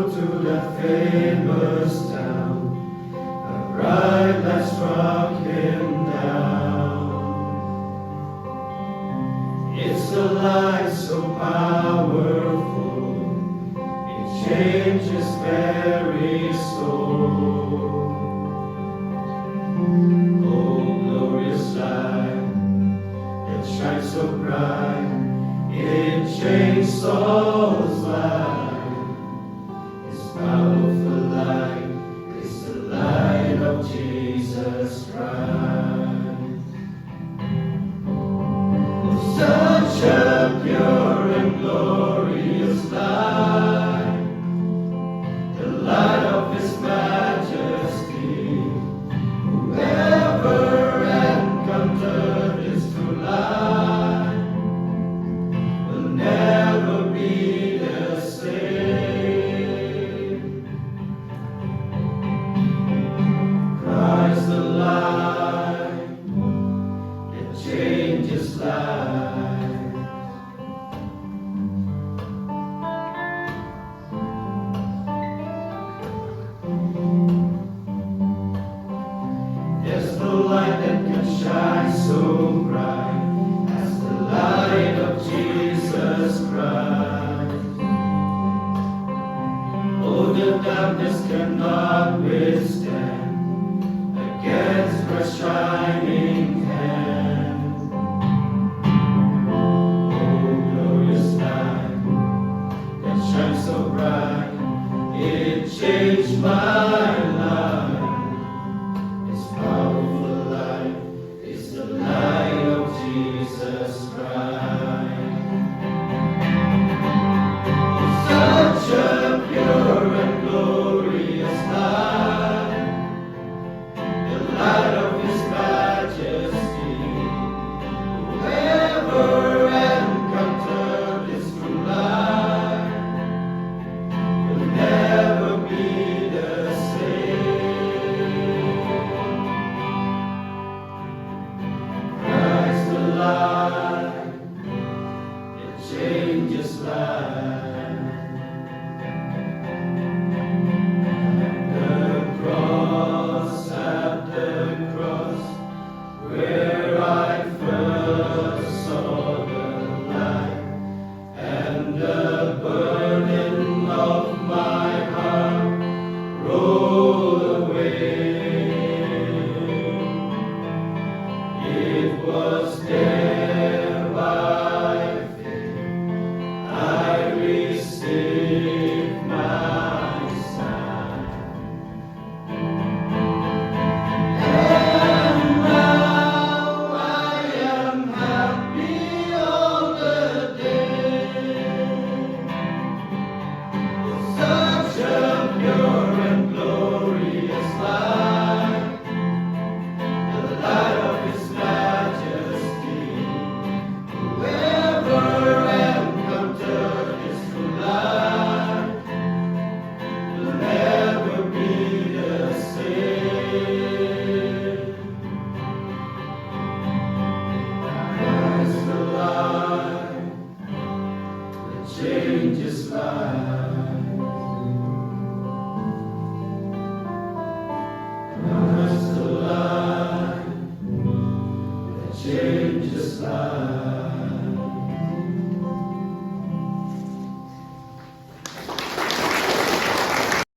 To that famous town, a bright light struck him down. It's a light so powerful, it changes very soul. Oh, glorious light that shines so bright, it changed Saul's life. Powerful light is the light of Jesus Christ. Oh, such a pure and glorious light, the light of His majesty. Whoever encountered this true light will never be the same. Christ the light that changes life. There's no light that can shine so bright as the light of Jesus Christ. Oh, the darkness cannot withstand